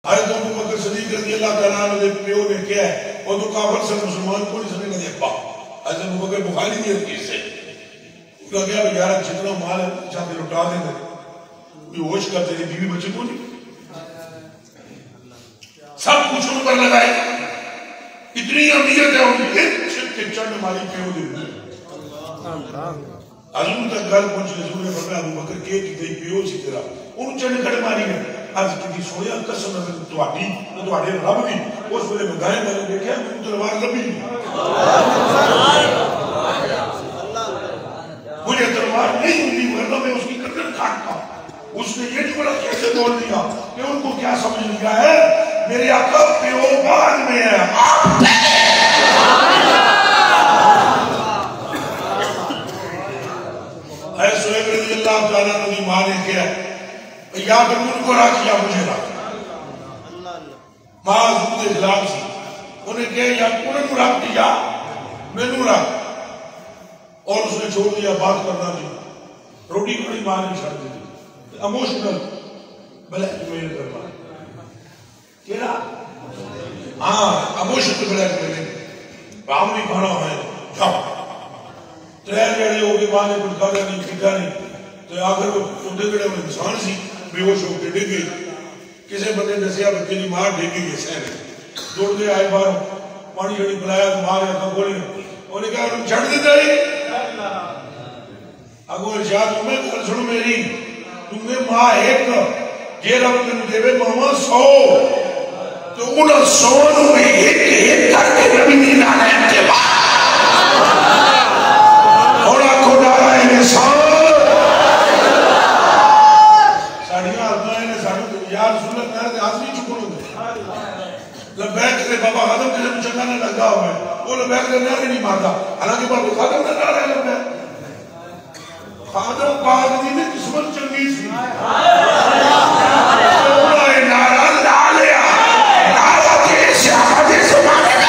حضرت ابو بکر صدیق رضی اللہ تعالیٰ عنہ دے پیو نے کیا ہے وہ تو کافر سے مسلمان کو نہیں سمجھنے دے ابا حضرت ابو بکر بخاری دی حدیث سے انہوں نے کہا یار جتنا مال ہے چاہتے لٹا دیں گے کوئی ہوش کر تیری بیوی بچے کو نہیں سب کچھ ان پر لگائے اتنی امیت ہے ان کی ایک چھت کے چڑھ مالی پیو دے حضور تک گل پہنچ کے حضور نے فرمایا ابو بکر کے تیری پیو سی تیرا ان چڑھ کھڑے ماری ہے آج کی سویا قسم ہے تو آٹی تو آٹے رب دی اس ویلے میں گائے میں نے دیکھا میں تلوار لبی مجھے تلوار نہیں ہوئی ورنہ میں اس کی گردن کاٹتا اس نے یہ جملہ کیسے بول دیا کہ ان کو کیا سمجھ لیا ہے میرے آقا پیو بعد میں ہے اے سہیب رضی اللہ تعالیٰ عنہ کی ماں نے کیا یا پھر ان کو رکھ یا مجھے رکھ ماں حضور کے خلاف سی انہیں کہا یا انہیں رکھ دیا میں نو رکھ اور اس نے چھوڑ دیا بات کرنا دی روٹی کھڑی ماں نے چھڑ دی اموشنل بلیک میل کرنا کہنا ہاں اموشنل بلیک میل کام نہیں کھانا ہے جاؤ ترین جڑے ہو کے ماں نے کچھ کھانا نہیں پیتا نہیں تو آخر وہ اندھے گڑے میں انسان سی بے ہوش ہو کے ڈگ گئی کسی بندے دسیا بچے کی ماں ڈگ گئی ہے سہن دوڑ دے آئے باہر پانی جڑی بلایا تو ماں نے آنکھاں کھولی انہوں نے کہا انہوں چھڑ دیتا ہی اگو ارشاد تمہیں گھر سنو میری تمہیں ماں ایک یہ رب تم دے ماما 100 تو انہوں 100 میں ایک کر کے نبی نہیں لانا انتباہ اور آنکھوں ڈالا ہے انسان لبیک سے بابا خادم کے جب چکانے لگا ہوا ہے وہ لبیک سے نعرے نہیں مارتا حالانکہ بابا خادم نے نعرہ ہے لبیک خادم پاکدی میں قسمت چنگی سی اللہ نعرہ لا لیا نعرہ کیسے آخری زمانے کا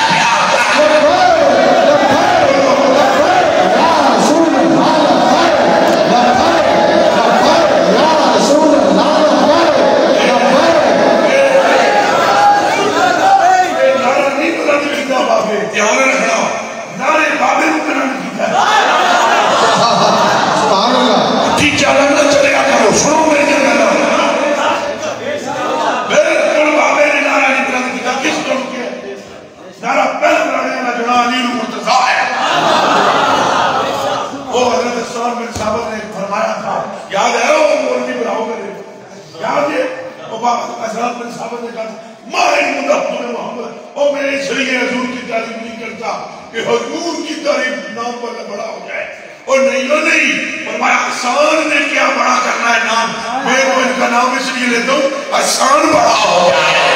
کہ حضور کی تعریف نام پر بڑا ہو جائے اور نہیں فرمایا احسان نے کیا بڑا کرنا ہے نام میں ان کا نام اس لیے لیتا ہوں احسان بڑا ہو جائے